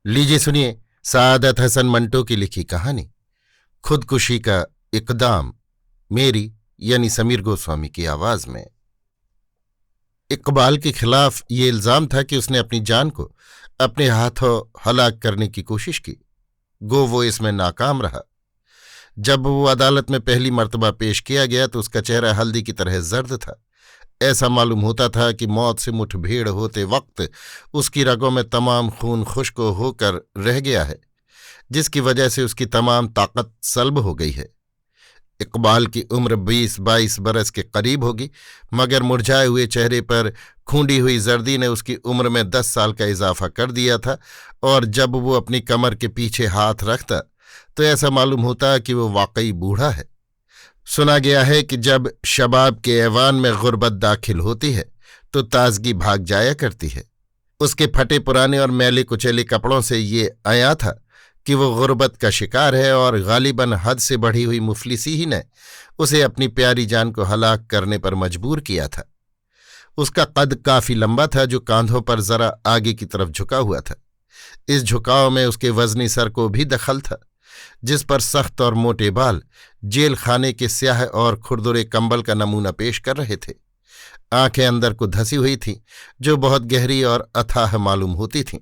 लीजिए सुनिए सादत हसन मंटो की लिखी कहानी खुदकुशी का इकदाम, मेरी यानी समीर गोस्वामी की आवाज में। इकबाल के खिलाफ ये इल्जाम था कि उसने अपनी जान को अपने हाथों हलाक करने की कोशिश की। गो वो इसमें नाकाम रहा। जब वो अदालत में पहली मर्तबा पेश किया गया तो उसका चेहरा हल्दी की तरह जर्द था। ऐसा मालूम होता था कि मौत से मुठभेड़ होते वक्त उसकी रगों में तमाम खून खुश्क होकर रह गया है, जिसकी वजह से उसकी तमाम ताकत सल्ब हो गई है। इकबाल की उम्र 20-22 बरस के करीब होगी, मगर मुरझाए हुए चेहरे पर खूंडी हुई जर्दी ने उसकी उम्र में 10 साल का इजाफा कर दिया था, और जब वो अपनी कमर के पीछे हाथ रखता तो ऐसा मालूम होता कि वो वाकई बूढ़ा है। सुना गया है कि जब शबाब के ऐवान में गुर्बत दाखिल होती है तो ताजगी भाग जाया करती है। उसके फटे पुराने और मैले कुचैले कपड़ों से ये आया था कि वो गुर्बत का शिकार है, और गालिबन हद से बढ़ी हुई मुफलिसी ही ने उसे अपनी प्यारी जान को हलाक करने पर मजबूर किया था। उसका कद काफी लंबा था, जो कांधों पर जरा आगे की तरफ झुका हुआ था। इस झुकाव में उसके वजनी सर को भी दखल था, जिस पर सख्त और मोटे बाल जेल खाने के स्याह और खुरदुरे कंबल का नमूना पेश कर रहे थे। आंखें अंदर को धसी हुई थीं, जो बहुत गहरी और अथाह मालूम होती थीं।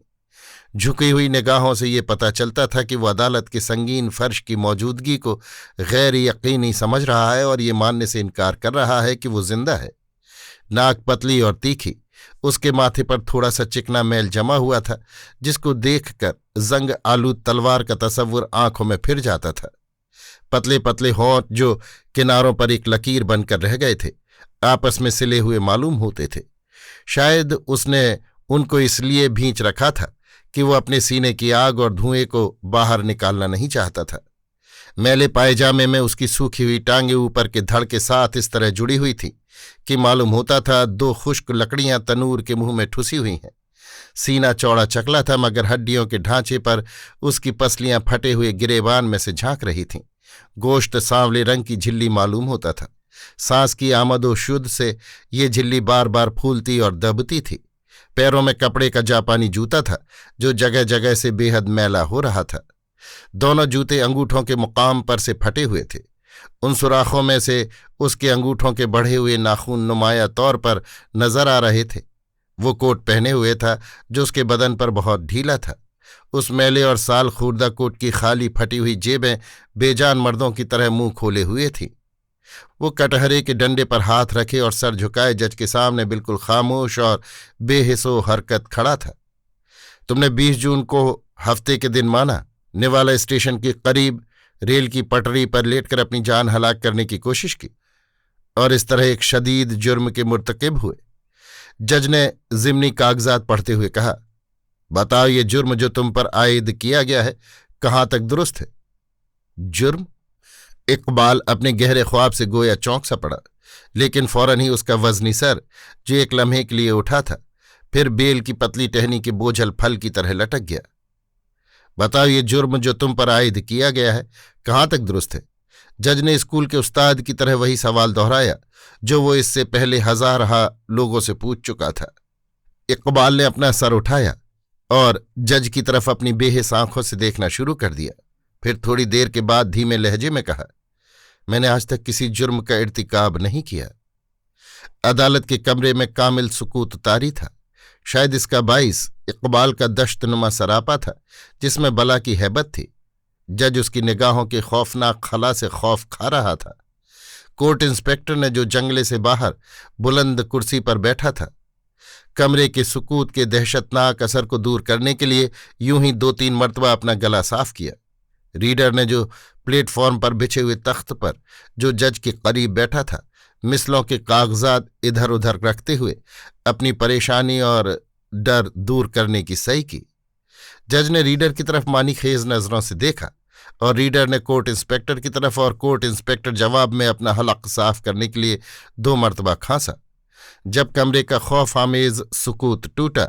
झुकी हुई निगाहों से ये पता चलता था कि वो अदालत के संगीन फर्श की मौजूदगी को गैर यकीनी समझ रहा है और ये मानने से इनकार कर रहा है कि वो जिंदा है। नाक पतली और तीखी, उसके माथे पर थोड़ा सा चिकना मैल जमा हुआ था, जिसको देखकर जंग आलूद तलवार का तसव्वुर आंखों में फिर जाता था। पतले पतले होंठ, जो किनारों पर एक लकीर बनकर रह गए थे, आपस में सिले हुए मालूम होते थे। शायद उसने उनको इसलिए भींच रखा था कि वो अपने सीने की आग और धुएं को बाहर निकालना नहीं चाहता था। मैले पायजामे में उसकी सूखी हुई टांगें ऊपर के धड़ के साथ इस तरह जुड़ी हुई थी कि मालूम होता था 2 खुश्क लकड़ियां तनूर के मुंह में ठुसी हुई हैं। सीना चौड़ा चकला था, मगर हड्डियों के ढांचे पर उसकी पसलियां फटे हुए गिरेबान में से झांक रही थीं। गोश्त सांवले रंग की झिल्ली मालूम होता था। सांस की आमदोशुद्ध से ये झिल्ली बार बार फूलती और दबती थी। पैरों में कपड़े का जापानी जूता था, जो जगह जगह से बेहद मैला हो रहा था। दोनों जूते अंगूठों के मुकाम पर से फटे हुए थे। उन सुराखों में से उसके अंगूठों के बढ़े हुए नाखून नुमाया तौर पर नजर आ रहे थे। वो कोट पहने हुए था, जो उसके बदन पर बहुत ढीला था। उस मैले और साल खूर्दा कोट की खाली फटी हुई जेबें बेजान मर्दों की तरह मुंह खोले हुए थीं। वो कटहरे के डंडे पर हाथ रखे और सर झुकाए जज के सामने बिल्कुल खामोश और बेहिसो हरकत खड़ा था। तुमने 20 जून को हफ्ते के दिन माना निवाला स्टेशन के करीब रेल की पटरी पर लेटकर अपनी जान हलाक करने की कोशिश की, और इस तरह एक शदीद जुर्म के मुर्तकिब हुए। जज ने जिमनी कागजात पढ़ते हुए कहा, बताओ ये जुर्म जो तुम पर आयद किया गया है कहाँ तक दुरुस्त है? जुर्म? इकबाल अपने गहरे ख्वाब से गोया चौंक सा पड़ा, लेकिन फौरन ही उसका वजनी सर, जो एक लम्हे के लिए उठा था, फिर बेल की पतली टहनी के बोझल फल की तरह लटक गया। बताओ ये जुर्म जो तुम पर आयद किया गया है कहाँ तक दुरुस्त है? जज ने स्कूल के उस्ताद की तरह वही सवाल दोहराया जो वो इससे पहले हजारहा लोगों से पूछ चुका था। इकबाल ने अपना सर उठाया और जज की तरफ अपनी बेहिस आंखों से देखना शुरू कर दिया। फिर थोड़ी देर के बाद धीमे लहजे में कहा, मैंने आज तक किसी जुर्म का इर्तिकाब नहीं किया। अदालत के कमरे में कामिल सुकूत तारी था। शायद इसका बाइस इकबाल का दश्तनुमा सरापा था, जिसमें बला की हैबत थी। जज उसकी निगाहों के खौफनाक खला से खौफ खा रहा था। कोर्ट इंस्पेक्टर ने, जो जंगले से बाहर बुलंद कुर्सी पर बैठा था, कमरे के सुकूत के दहशतनाक असर को दूर करने के लिए यूं ही 2-3 मरतबा अपना गला साफ किया। रीडर ने, जो प्लेटफॉर्म पर बिछे हुए तख्त पर जो जज के करीब बैठा था, मिसलों के कागजात इधर उधर रखते हुए अपनी परेशानी और डर दूर करने की सही की। जज ने रीडर की तरफ मानी खेज नजरों से देखा, और रीडर ने कोर्ट इंस्पेक्टर की तरफ, और कोर्ट इंस्पेक्टर जवाब में अपना हलक साफ करने के लिए 2 मरतबा खांसा। जब कमरे का खौफ आमेज सुकूत टूटा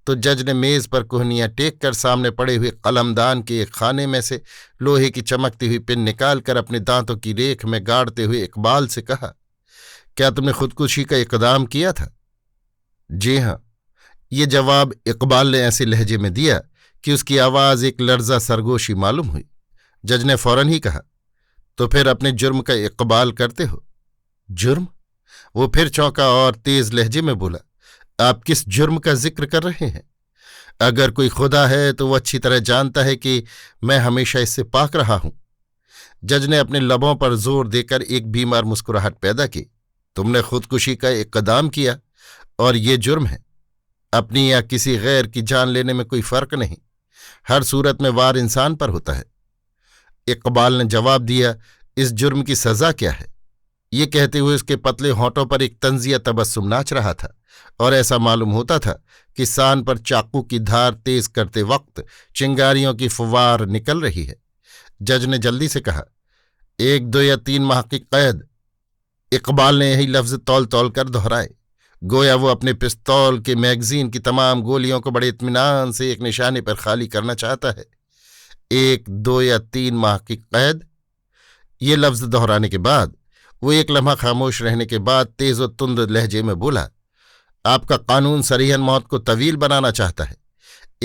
तो जज ने मेज पर कोहनियां टेक कर सामने पड़े हुए कलमदान के एक खाने में से लोहे की चमकती हुई पिन निकालकर अपने दांतों की रेख में गाड़ते हुए इकबाल से कहा, क्या तुमने खुदकुशी का इकदाम किया था? जी हां। ये जवाब इकबाल ने ऐसे लहजे में दिया कि उसकी आवाज एक लर्जा सरगोशी मालूम हुई। जज ने फौरन ही कहा, तो फिर अपने जुर्म का इकबाल करते हो? जुर्म? वो फिर चौंका और तेज लहजे में बोला, आप किस जुर्म का जिक्र कर रहे हैं? अगर कोई खुदा है तो वो अच्छी तरह जानता है कि मैं हमेशा इससे पाक रहा हूं। जज ने अपने लबों पर जोर देकर एक बीमार मुस्कुराहट पैदा की। तुमने खुदकुशी का इक़दाम किया और ये जुर्म है। अपनी या किसी गैर की जान लेने में कोई फर्क नहीं। हर सूरत में वार इंसान पर होता है। इकबाल ने जवाब दिया, इस जुर्म की सजा क्या है? ये कहते हुए उसके पतले होंठों पर एक तंजिया तबस्सुम नाच रहा था और ऐसा मालूम होता था कि सान पर चाकू की धार तेज करते वक्त चिंगारियों की फुवार निकल रही है। जज ने जल्दी से कहा, 1, 2 या 3 माह की कैद। इकबाल ने यही लफ्ज तौल तौल कर दोहराए, गोया वो अपने पिस्तौल के मैगजीन की तमाम गोलियों को बड़े इत्मीनान से एक निशाने पर खाली करना चाहता है। 1, 2 या 3 माह की कैद। ये लफ्ज दोहराने के बाद वो एक लम्हा खामोश रहने के बाद तेज व तुंद लहजे में बोला, आपका कानून सरीहन मौत को तवील बनाना चाहता है।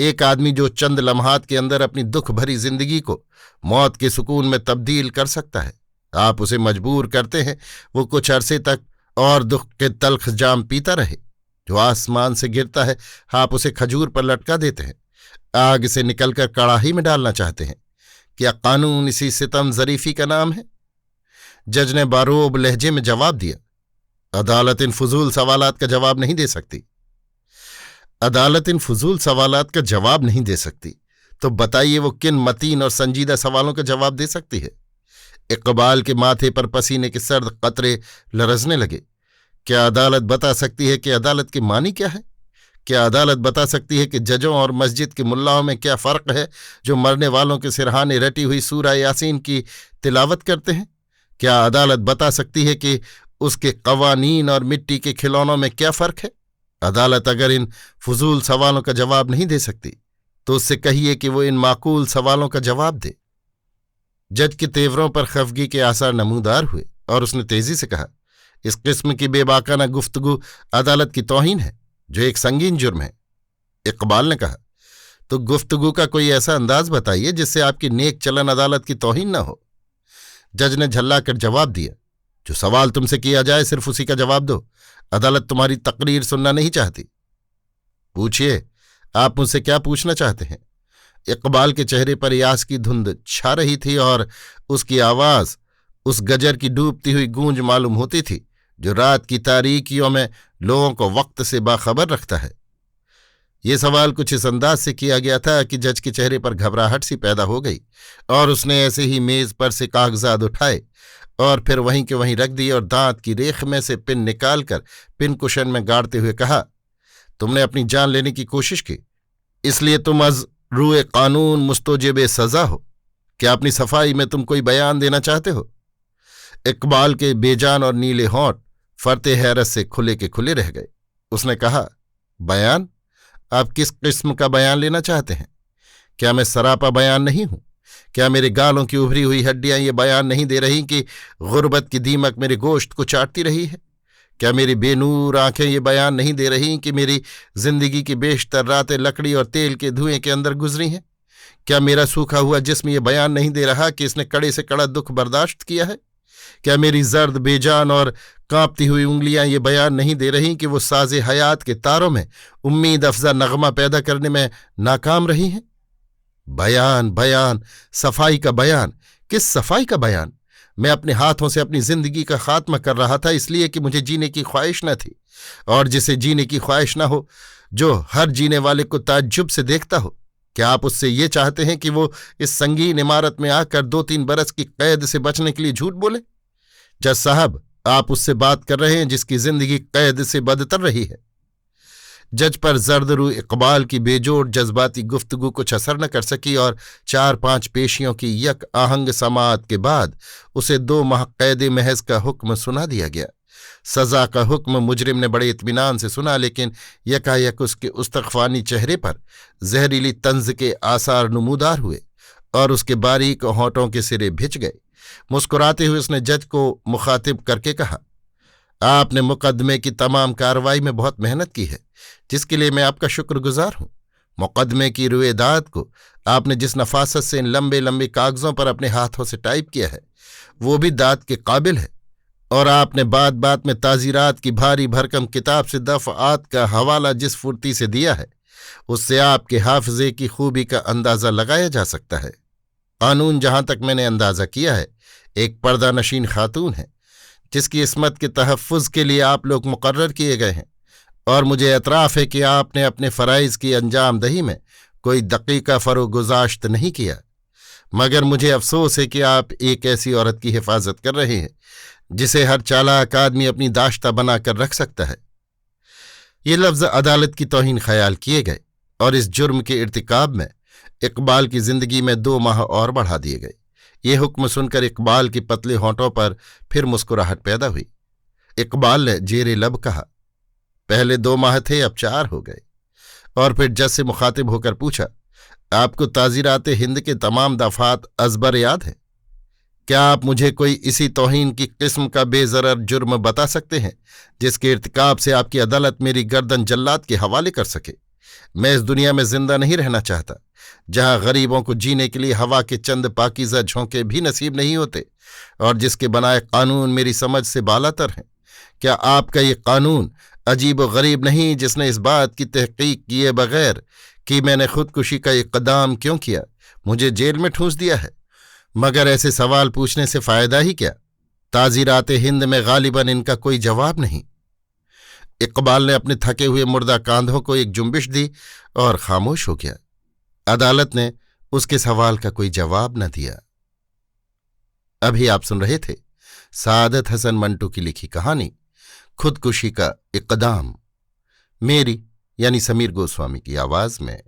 एक आदमी जो चंद लम्हात के अंदर अपनी दुख भरी जिंदगी को मौत के सुकून में तब्दील कर सकता है, आप उसे मजबूर करते हैं वो कुछ अरसे तक और दुख के तल्ख जाम पीता रहे। जो आसमान से गिरता है आप उसे खजूर पर लटका देते हैं, आग से निकलकर कड़ाही में डालना चाहते हैं। क्या कानून इसी सितम जरीफी का नाम है? जज ने बारोब लहजे में जवाब दिया, अदालत इन फजूल सवालात का जवाब नहीं दे सकती। अदालत इन फजूल सवालात का जवाब नहीं दे सकती तो बताइए वो किन मतीन और संजीदा सवालों का जवाब दे सकती है? इकबाल के माथे पर पसीने के सर्द कतरे लरजने लगे। क्या अदालत बता सकती है कि अदालत की मानी क्या है? क्या अदालत बता सकती है कि जजों और मस्जिद के मुल्लाओं में क्या फ़र्क है जो मरने वालों के सिरहाने रटी हुई सूरा यासीन की तिलावत करते हैं? क्या अदालत बता सकती है कि उसके कवानीन और मिट्टी के खिलौनों में क्या फ़र्क है? अदालत अगर इन फजूल सवालों का जवाब नहीं दे सकती तो उससे कहिए कि वो इन माकूल सवालों का जवाब दे। जज के तेवरों पर खफगी के आसार नमूदार हुए और उसने तेजी से कहा, इस किस्म की बेबाकाना गुफ्तगू अदालत की तौहीन है जो एक संगीन जुर्म है। इकबाल ने कहा, तो गुफ्तगू का कोई ऐसा अंदाज बताइए जिससे आपकी नेक चलन अदालत की तौहीन न हो। जज ने झल्लाकर जवाब दिया, जो सवाल तुमसे किया जाए सिर्फ उसी का जवाब दो। अदालत तुम्हारी तकरीर सुनना नहीं चाहती। पूछिए, आप मुझसे क्या पूछना चाहते हैं? इकबाल के चेहरे पर यास की धुंध छा रही थी और उसकी आवाज उस गजर की डूबती हुई गूंज मालूम होती थी जो रात की तारीकियों में लोगों को वक्त से बाखबर रखता है। ये सवाल कुछ इस अंदाज से किया गया था कि जज के चेहरे पर घबराहट सी पैदा हो गई और उसने ऐसे ही मेज पर से कागजात उठाए और फिर वहीं के वहीं रख दिए और दांत की रेख में से पिन निकालकर पिन कुशन में गाड़ते हुए कहा, तुमने अपनी जान लेने की कोशिश की, इसलिए तुम अज रूए कानून मुस्तोजिब सजा हो। क्या अपनी सफाई में तुम कोई बयान देना चाहते हो? इकबाल के बेजान और नीले होंठ फरते हैरत से खुले के खुले रह गए। उसने कहा, बयान? आप किस किस्म का बयान लेना चाहते हैं? क्या मैं सरापा बयान नहीं हूं? क्या मेरे गालों की उभरी हुई हड्डियां ये बयान नहीं दे रही कि गुर्बत की दीमक मेरे गोश्त को चाटती रही है? क्या मेरी बेनूर आंखें ये बयान नहीं दे रही कि मेरी जिंदगी की बेशतर रातें लकड़ी और तेल के धुएं के अंदर गुजरी हैं? क्या मेरा सूखा हुआ जिस्म ये बयान नहीं दे रहा कि इसने कड़े से कड़ा दुख बर्दाश्त किया है? क्या मेरी जर्द बेजान और कांपती हुई उंगलियां ये बयान नहीं दे रही कि वो साजे हयात के तारों में उम्मीद अफजा नगमा पैदा करने में नाकाम रही हैं? बयान, बयान, सफाई का बयान। किस सफाई का बयान? मैं अपने हाथों से अपनी जिंदगी का खात्मा कर रहा था इसलिए कि मुझे जीने की ख्वाहिश न थी, और जिसे जीने की ख्वाहिश न हो, जो हर जीने वाले को ताज्जुब से देखता हो, क्या आप उससे ये चाहते हैं कि वो इस संगीन इमारत में आकर 2-3 बरस की कैद से बचने के लिए झूठ बोले? जज साहब, आप उससे बात कर रहे हैं जिसकी जिंदगी कैद से बदतर रही है। जज पर जर्दरू इकबाल की बेजोड़ जज्बाती गुफ्तगू कुछ असर न कर सकी और 4-5 पेशियों की यक आहंग समाअत के बाद उसे 2 माह कैद महज का हुक्म सुना दिया गया। सजा का हुक्म मुजरिम ने बड़े इत्मीनान से सुना, लेकिन यकायक उसके उस्तख्वानी चेहरे पर जहरीली तंज के आसार नमूदार हुए और उसके बारीक होंठों के सिरे भिज गए। मुस्कुराते हुए उसने जज को मुखातिब करके कहा, आपने मुकदमे की तमाम कार्रवाई में बहुत मेहनत की है, जिसके लिए मैं आपका शुक्रगुजार हूं। मुकदमे की रुएदाद को आपने जिस नफासत से इन लंबे लंबे कागजों पर अपने हाथों से टाइप किया है वो भी दाद के काबिल है, और आपने बात बात में ताजीरात की भारी भरकम किताब से दफ़आत का हवाला जिस फुर्ती से दिया है उससे आपके हाफजे की खूबी का अंदाज़ा लगाया जा सकता है। कानून जहां तक मैंने अंदाज़ा किया है एक पर्दा नशीन खातून है जिसकी इस्मत के तहफ़्फ़ुज़ के लिए आप लोग मुकर्रर किए गए हैं, और मुझे एतराफ़ है कि आपने अपने फ़राइज़ की अंजाम दही में कोई दक़ीक़ा फ़रोगुज़ाश्त नहीं किया। मगर मुझे अफ़सोस है कि आप एक ऐसी औरत की हिफाजत कर रहे हैं जिसे हर चालाक आदमी अपनी दाश्ता बनाकर रख सकता है। ये लफ्ज़ अदालत की तौहीन ख्याल किए गए और इस जुर्म के इर्तिकाब में इकबाल की जिंदगी में 2 माह और बढ़ा दिए गए। ये हुक्म सुनकर इकबाल की पतले होंठों पर फिर मुस्कुराहट पैदा हुई। इकबाल ने जेरे लब कहा, पहले 2 माह थे अब 4 हो गए। और फिर जज से मुखातिब होकर पूछा, आपको ताज़ीरात हिंद के तमाम दफ़ात अज़बर याद है? क्या आप मुझे कोई इसी तौहीन की किस्म का बेज़रर जुर्म बता सकते हैं जिसके इर्तिकाब से आपकी अदालत मेरी गर्दन जल्लाद के हवाले कर सके? मैं इस दुनिया में जिंदा नहीं रहना चाहता जहां गरीबों को जीने के लिए हवा के चंद पाकीज़ा झोंके भी नसीब नहीं होते, और जिसके बनाए कानून मेरी समझ से बालातर हैं। क्या आपका ये कानून अजीब व गरीब नहीं जिसने इस बात की तहकीक किए बगैर कि मैंने खुदकुशी का इक़दाम क्यों किया मुझे जेल में ठूंस दिया है? मगर ऐसे सवाल पूछने से फ़ायदा ही क्या? ताज़ीरात हिंद में गालिबन इनका कोई जवाब नहीं। इकबाल ने अपने थके हुए मुर्दा कांधों को एक जुम्बिश दी और खामोश हो गया। अदालत ने उसके सवाल का कोई जवाब न दिया। अभी आप सुन रहे थे सादत हसन मंटू की लिखी कहानी खुदकुशी का इक़दाम, मेरी यानी समीर गोस्वामी की आवाज में।